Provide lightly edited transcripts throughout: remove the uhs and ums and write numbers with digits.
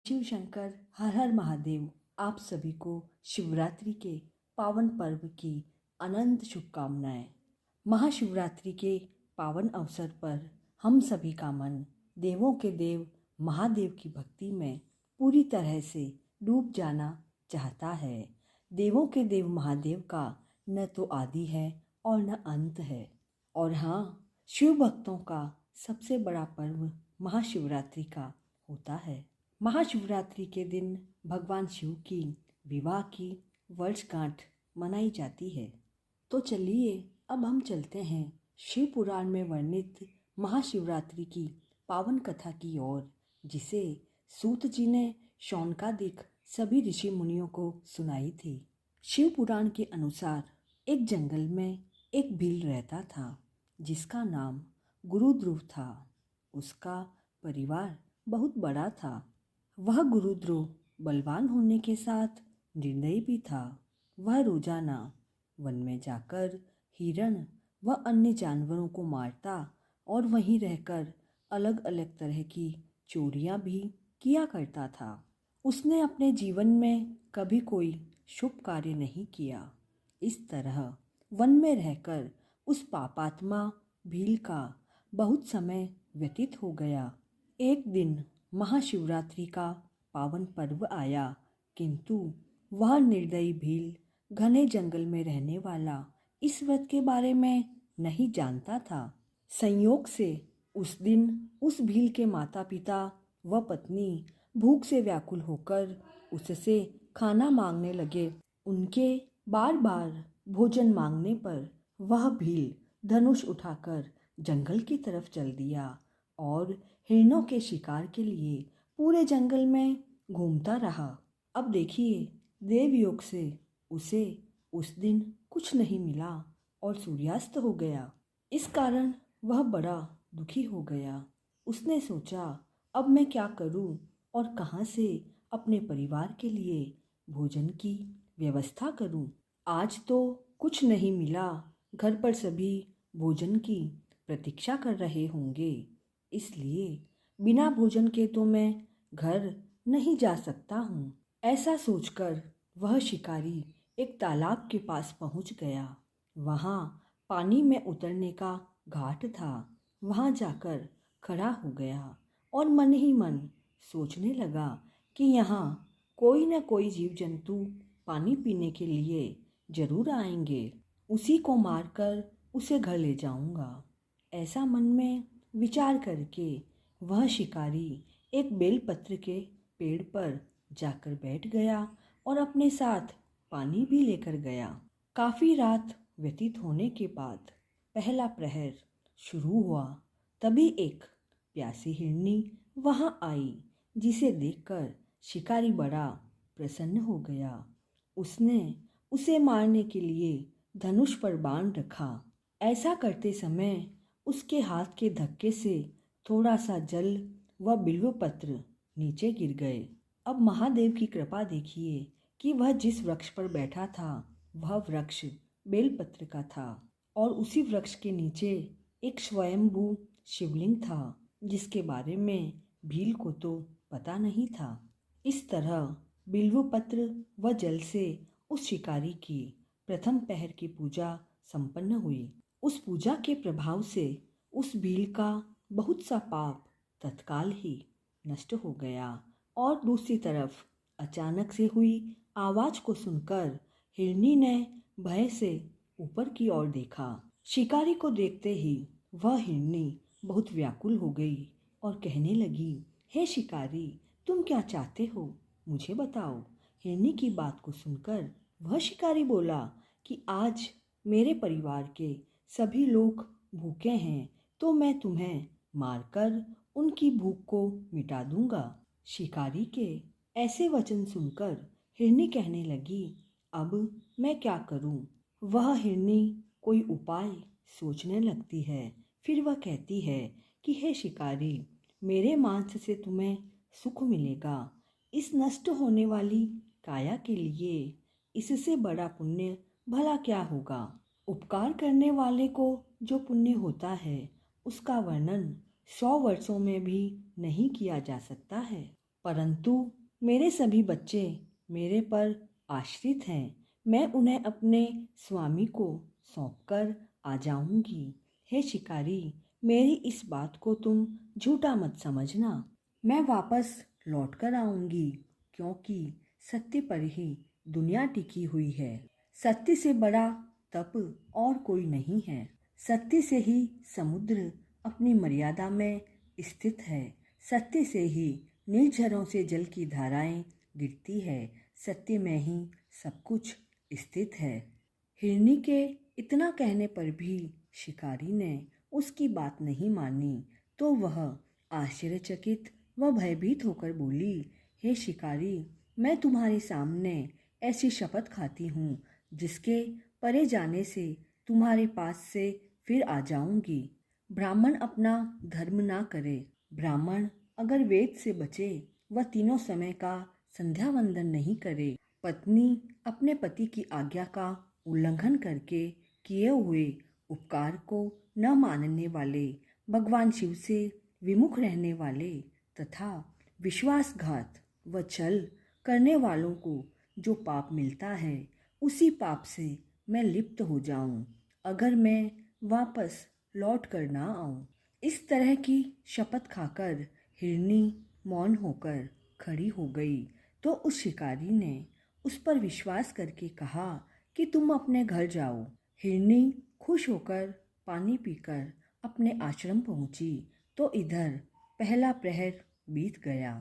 शिव शंकर हर हर महादेव। आप सभी को शिवरात्रि के पावन पर्व की अनंत शुभकामनाएं। महाशिवरात्रि के पावन अवसर पर हम सभी का मन देवों के देव महादेव की भक्ति में पूरी तरह से डूब जाना चाहता है। देवों के देव महादेव का न तो आदि है और न अंत है। और हाँ, शिव भक्तों का सबसे बड़ा पर्व महाशिवरात्रि का होता है। महाशिवरात्रि के दिन भगवान शिव की विवाह की वर्षगांठ मनाई जाती है। तो चलिए अब हम चलते हैं शिव पुराण में वर्णित महाशिवरात्रि की पावन कथा की ओर, जिसे सूत जी ने शौनकादिक सभी ऋषि मुनियों को सुनाई थी। शिव पुराण के अनुसार एक जंगल में एक भील रहता था जिसका नाम गुरुध्रुव था। उसका परिवार बहुत बड़ा था। वह गुरुध्रुव बलवान होने के साथ निर्दयी भी था। वह रोजाना वन में जाकर हिरण व अन्य जानवरों को मारता और वहीं रहकर अलग अलग तरह की चोरियां भी किया करता था। उसने अपने जीवन में कभी कोई शुभ कार्य नहीं किया। इस तरह वन में रहकर उस पापात्मा भील का बहुत समय व्यतीत हो गया। एक दिन महाशिवरात्रि का पावन पर्व आया, किंतु वह निर्दयी भील घने जंगल में रहने वाला इस व्रत के बारे में नहीं जानता था। संयोग से उस दिन उस भील के माता पिता व पत्नी भूख से व्याकुल होकर उससे खाना मांगने लगे। उनके बार बार भोजन मांगने पर वह भील धनुष उठाकर जंगल की तरफ चल दिया और हिरणों के शिकार के लिए पूरे जंगल में घूमता रहा। अब देखिए, देवयोग से उसे उस दिन कुछ नहीं मिला और सूर्यास्त हो गया। इस कारण वह बड़ा दुखी हो गया। उसने सोचा, अब मैं क्या करूं और कहां से अपने परिवार के लिए भोजन की व्यवस्था करूं। आज तो कुछ नहीं मिला, घर पर सभी भोजन की प्रतीक्षा कर रहे होंगे, इसलिए बिना भोजन के तो मैं घर नहीं जा सकता हूँ। ऐसा सोचकर वह शिकारी एक तालाब के पास पहुँच गया। वहाँ पानी में उतरने का घाट था। वहाँ जाकर खड़ा हो गया और मन ही मन सोचने लगा कि यहाँ कोई न कोई जीव जंतु पानी पीने के लिए जरूर आएंगे। उसी को मारकर उसे घर ले जाऊंगा। ऐसा मन में विचार करके वह शिकारी एक बेलपत्र के पेड़ पर जाकर बैठ गया और अपने साथ पानी भी लेकर गया। काफी रात व्यतीत होने के बाद पहला प्रहर शुरू हुआ। तभी एक प्यासी हिरनी वहां आई, जिसे देखकर शिकारी बड़ा प्रसन्न हो गया। उसने उसे मारने के लिए धनुष पर बाण रखा। ऐसा करते समय उसके हाथ के धक्के से थोड़ा सा जल व बिल्व पत्र नीचे गिर गए। अब महादेव की कृपा देखिए कि वह जिस वृक्ष पर बैठा था वह वृक्ष बेलपत्र का था और उसी वृक्ष के नीचे एक स्वयंभू शिवलिंग था, जिसके बारे में भील को तो पता नहीं था। इस तरह बिल्व पत्र व जल से उस शिकारी की प्रथम पहर की पूजा संपन्न हुई। उस पूजा के प्रभाव से उस भील का बहुत सा पाप तत्काल ही नष्ट हो गया। और दूसरी तरफ अचानक से हुई आवाज को सुनकर हिरनी ने भय से ऊपर की ओर देखा। शिकारी को देखते ही वह हिरनी बहुत व्याकुल हो गई और कहने लगी, हे शिकारी, तुम क्या चाहते हो, मुझे बताओ। हिरनी की बात को सुनकर वह शिकारी बोला कि आज मेरे परिवार के सभी लोग भूखे हैं, तो मैं तुम्हें मारकर उनकी भूख को मिटा दूंगा। शिकारी के ऐसे वचन सुनकर हिरनी कहने लगी, अब मैं क्या करूं। वह हिरनी कोई उपाय सोचने लगती है। फिर वह कहती है कि हे शिकारी, मेरे मांस से तुम्हें सुख मिलेगा। इस नष्ट होने वाली काया के लिए इससे बड़ा पुण्य भला क्या होगा। उपकार करने वाले को जो पुण्य होता है उसका वर्णन 100 वर्षों में भी नहीं किया जा सकता है। परंतु मेरे सभी बच्चे मेरे पर आश्रित हैं। मैं उन्हें अपने स्वामी को सौंपकर आ जाऊंगी। हे शिकारी, मेरी इस बात को तुम झूठा मत समझना। मैं वापस लौट कर आऊंगी, क्योंकि सत्य पर ही दुनिया टिकी हुई है। सत्य से बड़ा तप और कोई नहीं है। सत्य से ही समुद्र अपनी मर्यादा में स्थित है। सत्य से ही निर्झरों से जल की धाराएं गिरती है। सत्य में ही सब कुछ स्थित है। हिरनी के इतना कहने पर भी शिकारी ने उसकी बात नहीं मानी, तो वह आश्चर्यचकित व भयभीत होकर बोली, हे शिकारी, मैं तुम्हारे सामने ऐसी शपथ खाती हूँ जिसके परे जाने से तुम्हारे पास से फिर आ जाऊंगी। ब्राह्मण अपना धर्म ना करे। ब्राह्मण अगर वेद से बचे व तीनों समय का संध्या वंदन नहीं करे, पत्नी अपने पति की आज्ञा का उल्लंघन करके किए हुए उपकार को न मानने वाले, भगवान शिव से विमुख रहने वाले तथा विश्वासघात व छल करने वालों को जो पाप मिलता है, उसी पाप से मैं लिप्त हो जाऊं अगर मैं वापस लौट कर ना आऊं। इस तरह की शपथ खाकर हिरनी मौन होकर खड़ी हो गई। तो उस शिकारी ने उस पर विश्वास करके कहा कि तुम अपने घर जाओ। हिरनी खुश होकर पानी पीकर अपने आश्रम पहुंची, तो इधर पहला प्रहर बीत गया।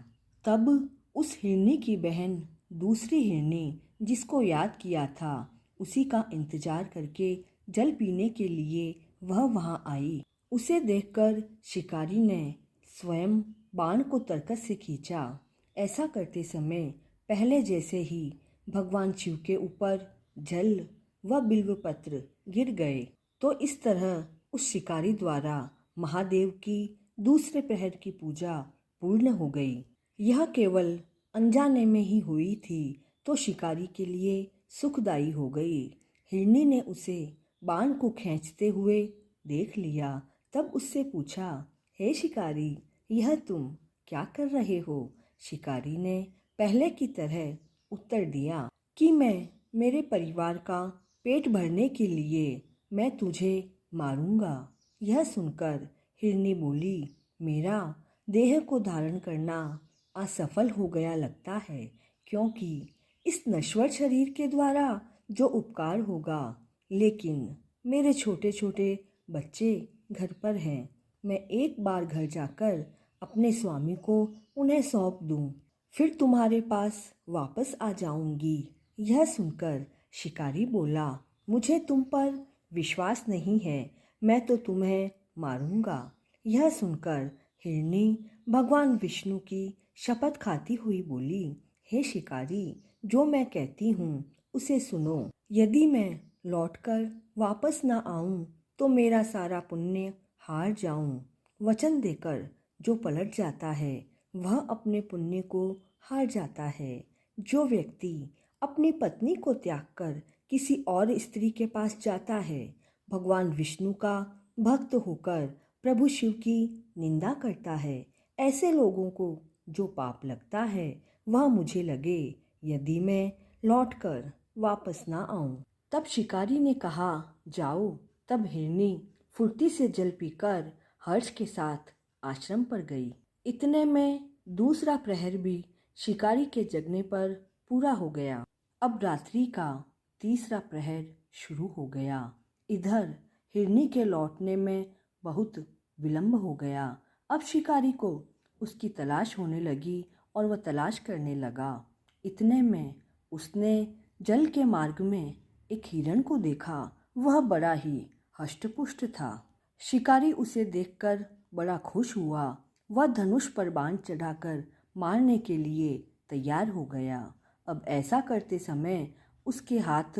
तब उस हिरनी की बहन दूसरी हिरनी, जिसको याद किया था, उसी का इंतजार करके जल पीने के लिए वह वहां आई। उसे देखकर शिकारी ने स्वयं बाण को तरकस से खींचा। ऐसा करते समय पहले जैसे ही भगवान शिव के ऊपर जल व बिल्वपत्र गिर गए। तो इस तरह उस शिकारी द्वारा महादेव की दूसरे प्रहर की पूजा पूर्ण हो गई। यह केवल अनजाने में ही हुई थी, तो शिकारी के लिए सुखदायी हो गई। हिरनी ने उसे बाण को खींचते हुए देख लिया। तब उससे पूछा, हे शिकारी, यह तुम क्या कर रहे हो? शिकारी ने पहले की तरह उत्तर दिया कि मैं मेरे परिवार का पेट भरने के लिए मैं तुझे मारूंगा। यह सुनकर हिरनी बोली, मेरा देह को धारण करना असफल हो गया लगता है, क्योंकि इस नश्वर शरीर के द्वारा जो उपकार होगा, लेकिन मेरे छोटे छोटे बच्चे घर पर हैं। मैं एक बार घर जाकर अपने स्वामी को उन्हें सौंप दूं, फिर तुम्हारे पास वापस आ जाऊंगी। यह सुनकर शिकारी बोला, मुझे तुम पर विश्वास नहीं है, मैं तो तुम्हें मारूंगा। यह सुनकर हिरनी भगवान विष्णु की शपथ खाती हुई बोली, हे शिकारी, जो मैं कहती हूँ उसे सुनो। यदि मैं लौटकर वापस न आऊं तो मेरा सारा पुण्य हार जाऊं। वचन देकर जो पलट जाता है वह अपने पुण्य को हार जाता है। जो व्यक्ति अपनी पत्नी को त्याग कर किसी और स्त्री के पास जाता है, भगवान विष्णु का भक्त होकर प्रभु शिव की निंदा करता है, ऐसे लोगों को जो पाप लगता है वह मुझे लगे यदि मैं लौटकर वापस ना आऊं। तब शिकारी ने कहा, जाओ। तब हिरनी फुर्ती से जल पीकर हर्ष के साथ आश्रम पर गई। इतने में दूसरा प्रहर भी शिकारी के जगने पर पूरा हो गया। अब रात्रि का तीसरा प्रहर शुरू हो गया। इधर हिरनी के लौटने में बहुत विलंब हो गया। अब शिकारी को उसकी तलाश होने लगी और वह तलाश करने लगा। इतने में उसने जल के मार्ग में एक हिरण को देखा। वह बड़ा ही हष्टपुष्ट था। शिकारी उसे देखकर बड़ा खुश हुआ। वह धनुष पर बाण चढ़ाकर मारने के लिए तैयार हो गया। अब ऐसा करते समय उसके हाथ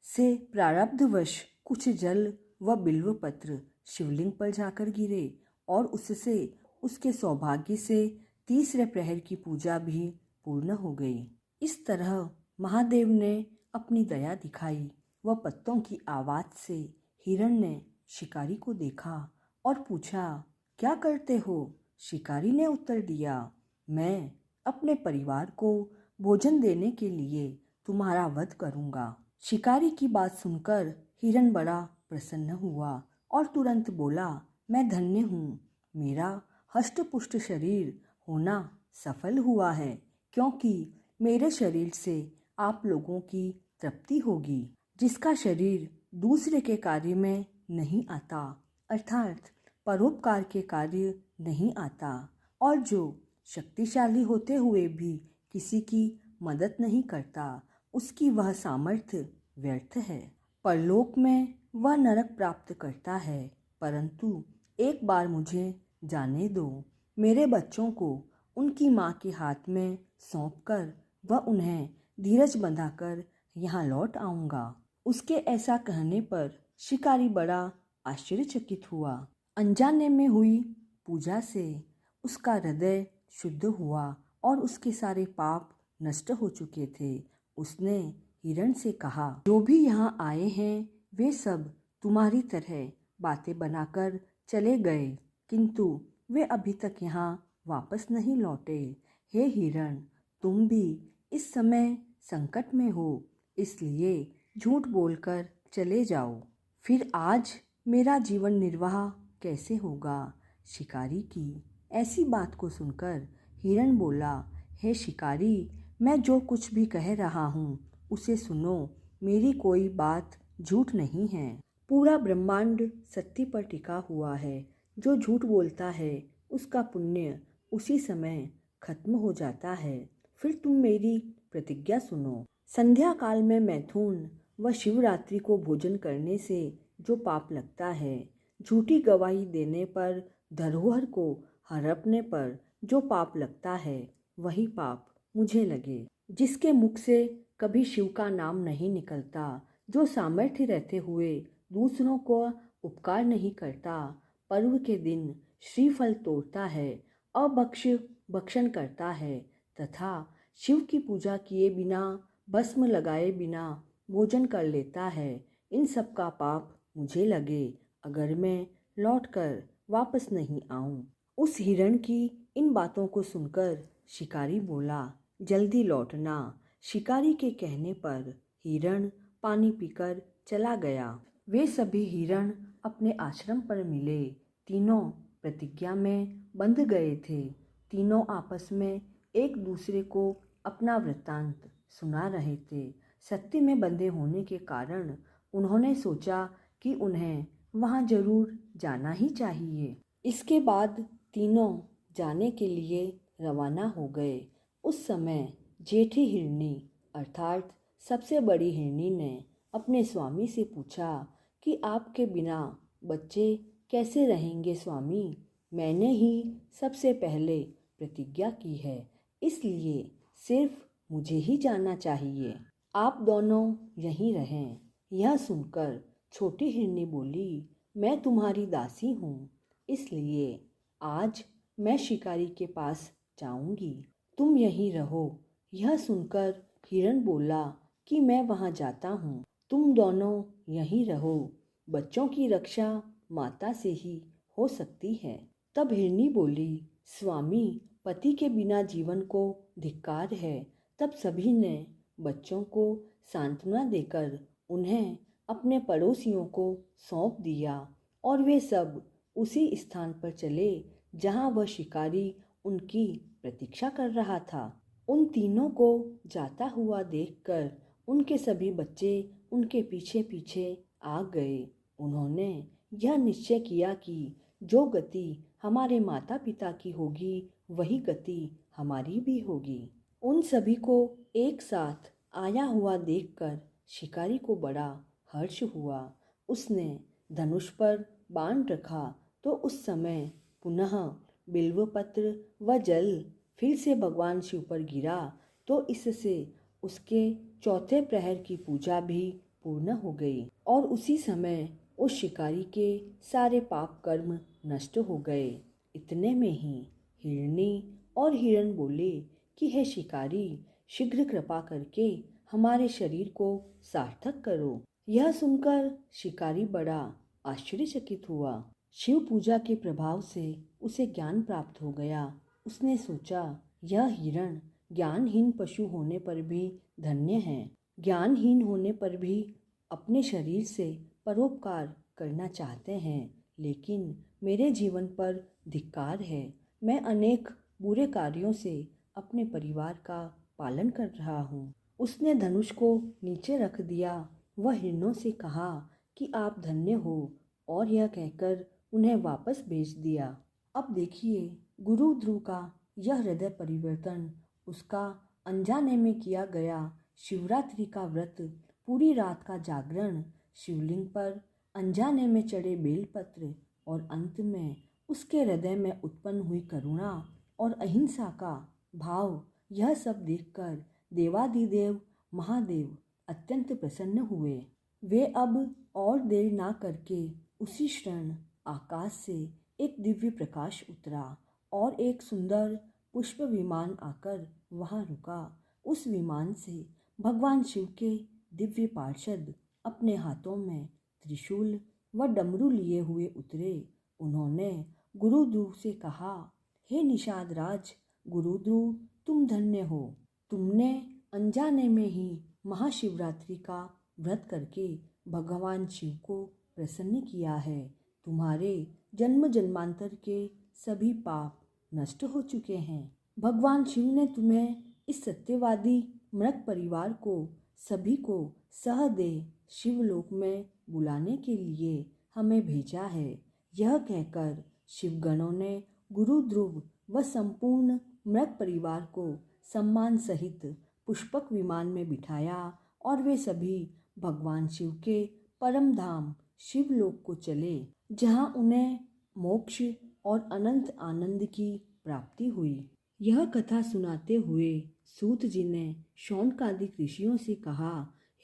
से प्रारब्धवश कुछ जल व बिल्वपत्र शिवलिंग पर जाकर गिरे और उससे उसके सौभाग्य से तीसरे प्रहर की पूजा भी पूर्ण हो गई। इस तरह महादेव ने अपनी दया दिखाई व पत्तों की आवाज से हिरण ने शिकारी को देखा और पूछा, क्या करते हो? शिकारी ने उत्तर दिया, मैं अपने परिवार को भोजन देने के लिए तुम्हारा वध करूंगा। शिकारी की बात सुनकर हिरण बड़ा प्रसन्न हुआ और तुरंत बोला, मैं धन्य हूँ, मेरा हष्ट-पुष्ट शरीर होना सफल हुआ है, क्योंकि मेरे शरीर से आप लोगों की तृप्ति होगी। जिसका शरीर दूसरे के कार्य में नहीं आता, अर्थात परोपकार के कार्य नहीं आता, और जो शक्तिशाली होते हुए भी किसी की मदद नहीं करता, उसकी वह सामर्थ्य व्यर्थ है। परलोक में वह नरक प्राप्त करता है, परंतु एक बार मुझे जाने दो। मेरे बच्चों को उनकी माँ के हाथ में सौंपकर वह उन्हें धीरज बंधाकर यहाँ लौट आऊँगा। उसके ऐसा कहने पर शिकारी बड़ा आश्चर्यचकित हुआ। अनजाने में हुई पूजा से उसका हृदय शुद्ध हुआ और उसके सारे पाप नष्ट हो चुके थे। उसने हिरण से कहा, जो भी यहाँ आए हैं वे सब तुम्हारी तरह बातें बनाकर चले गए, किंतु वे अभी तक यहाँ वापस नहीं लौटे। हे हिरण, तुम भी इस समय संकट में हो, इसलिए झूठ बोलकर चले जाओ। फिर आज मेरा जीवन निर्वाह कैसे होगा? शिकारी की ऐसी बात को सुनकर हिरण बोला, हे शिकारी, मैं जो कुछ भी कह रहा हूँ उसे सुनो, मेरी कोई बात झूठ नहीं है। पूरा ब्रह्मांड सत्य पर टिका हुआ है। जो झूठ बोलता है उसका पुण्य उसी समय खत्म हो जाता है। फिर तुम मेरी प्रतिज्ञा सुनो। संध्या काल में मैथुन व शिवरात्रि को भोजन करने से जो पाप लगता है, झूठी गवाही देने पर, धरोहर को हड़पने पर जो पाप लगता है, वही पाप मुझे लगे। जिसके मुख से कभी शिव का नाम नहीं निकलता, जो सामर्थ्य रहते हुए दूसरों को उपकार नहीं करता, पर्व के दिन श्रीफल तोड़ता है, अभक्ष भक्षण करता है तथा शिव की पूजा किए बिना, भस्म लगाए बिना भोजन कर लेता है, इन सब का पाप मुझे लगे अगर मैं लौटकर वापस नहीं आऊं। उस हिरण की इन बातों को सुनकर शिकारी बोला, जल्दी लौटना। शिकारी के कहने पर हिरण पानी पीकर चला गया। वे सभी हिरण अपने आश्रम पर मिले। तीनों प्रतिज्ञा में बंध गए थे। तीनों आपस में एक दूसरे को अपना वृत्तांत सुना रहे थे। सत्य में बंधे होने के कारण उन्होंने सोचा कि उन्हें वहां जरूर जाना ही चाहिए। इसके बाद तीनों जाने के लिए रवाना हो गए। उस समय जेठी हिरनी अर्थात सबसे बड़ी हिरनी ने अपने स्वामी से पूछा कि आपके बिना बच्चे कैसे रहेंगे स्वामी? मैंने ही सबसे पहले प्रतिज्ञा की है, इसलिए सिर्फ मुझे ही जाना चाहिए। आप दोनों यहीं रहें। यह सुनकर छोटी हिरनी बोली, मैं तुम्हारी दासी हूँ, इसलिए आज मैं शिकारी के पास जाऊंगी, तुम यहीं रहो। यह सुनकर हिरण बोला कि मैं वहाँ जाता हूँ, तुम दोनों यहीं रहो। बच्चों की रक्षा माता से ही हो सकती है। तब हिरनी बोली, स्वामी, पति के बिना जीवन को धिक्कार है। तब सभी ने बच्चों को सांत्वना देकर उन्हें अपने पड़ोसियों को सौंप दिया और वे सब उसी स्थान पर चले जहां वह शिकारी उनकी प्रतीक्षा कर रहा था। उन तीनों को जाता हुआ देखकर उनके सभी बच्चे उनके पीछे पीछे आ गए। उन्होंने यह निश्चय किया कि जो गति हमारे माता पिता की होगी वही गति हमारी भी होगी। उन सभी को एक साथ आया हुआ देखकर शिकारी को बड़ा हर्ष हुआ। उसने धनुष पर बाण रखा तो उस समय पुनः बिल्वपत्र व जल फिर से भगवान शिव पर गिरा, तो इससे उसके चौथे प्रहर की पूजा भी पूर्ण हो गई और उसी समय उस शिकारी के सारे पाप कर्म नष्ट हो गए। इतने में ही हिरनी और हिरण बोले कि हे शिकारी, शीघ्र कृपा करके हमारे शरीर को सार्थक करो। यह सुनकर शिकारी बड़ा आश्चर्यचकित हुआ। शिव पूजा के प्रभाव से उसे ज्ञान प्राप्त हो गया। उसने सोचा, यह हिरण ज्ञानहीन पशु होने पर भी धन्य है। ज्ञानहीन होने पर भी अपने शरीर से परोपकार करना चाहते हैं, लेकिन मेरे जीवन पर धिक्कार है। मैं अनेक बुरे कार्यों से अपने परिवार का पालन कर रहा हूँ। उसने धनुष को नीचे रख दिया। वह हिरणों से कहा कि आप धन्य हो, और यह कहकर उन्हें वापस भेज दिया। अब देखिए, गुरु ध्रुव का यह हृदय परिवर्तन उसका अनजाने में किया गया शिवरात्रि का व्रत, पूरी रात का जागरण, शिवलिंग पर अनजाने में चढ़े बेलपत्र और अंत में उसके हृदय में उत्पन्न हुई करुणा और अहिंसा का भाव, यह सब देखकर देवादिदेव महादेव अत्यंत प्रसन्न हुए। वे अब और देर ना करके उसी क्षण आकाश से एक दिव्य प्रकाश उतरा और एक सुंदर पुष्प विमान आकर वहां रुका। उस विमान से भगवान शिव के दिव्य पार्षद अपने हाथों में त्रिशूल व डमरू लिए हुए उतरे। उन्होंने गुरु ध्रुव से कहा, हे निषाद राज गुरु ध्रुव, तुम धन्य हो। तुमने अनजाने में ही महाशिवरात्रि का व्रत करके भगवान शिव को प्रसन्न किया है। तुम्हारे जन्म जन्मांतर के सभी पाप नष्ट हो चुके हैं। भगवान शिव ने तुम्हें इस सत्यवादी मृग परिवार को सभी को सहदेव शिवलोक में बुलाने के लिए हमें भेजा है। यह कहकर शिवगणों ने गुरु ध्रुव व संपूर्ण मृग परिवार को सम्मान सहित पुष्पक विमान में बिठाया और वे सभी भगवान शिव के परम धाम शिवलोक को चले, जहां उन्हें मोक्ष और अनंत आनंद की प्राप्ति हुई। यह कथा सुनाते हुए सूत जी ने शौनकादिक ऋषियों से कहा,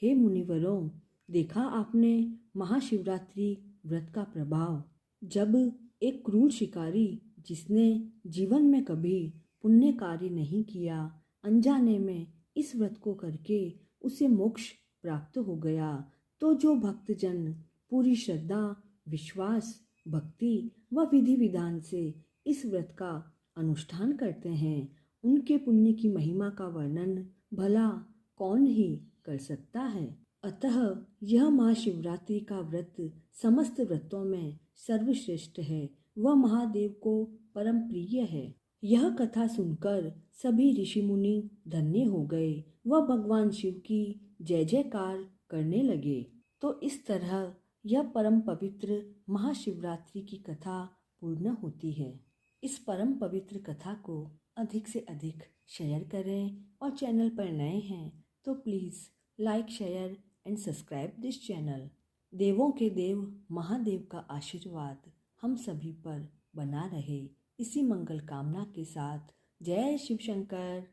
हे मुनिवरों, देखा आपने महाशिवरात्रि व्रत का प्रभाव। जब एक क्रूर शिकारी जिसने जीवन में कभी पुण्य कार्य नहीं किया, अनजाने में इस व्रत को करके उसे मोक्ष प्राप्त हो गया, तो जो भक्तजन पूरी श्रद्धा, विश्वास, भक्ति व विधि विधान से इस व्रत का अनुष्ठान करते हैं, उनके पुण्य की महिमा का वर्णन भला कौन ही कर सकता है। अतः यह महाशिवरात्रि का व्रत समस्त व्रतों में सर्वश्रेष्ठ है व महादेव को परम प्रिय है। यह कथा सुनकर सभी ऋषि मुनि धन्य हो गए व भगवान शिव की जय जयकार करने लगे। तो इस तरह यह परम पवित्र महाशिवरात्रि की कथा पूर्ण होती है। इस परम पवित्र कथा को अधिक से अधिक शेयर करें और चैनल पर नए हैं तो please like, share and subscribe this channel. देवों के देव महादेव का आशीर्वाद हम सभी पर बना रहे, इसी मंगल कामना के साथ जय शिव शंकर।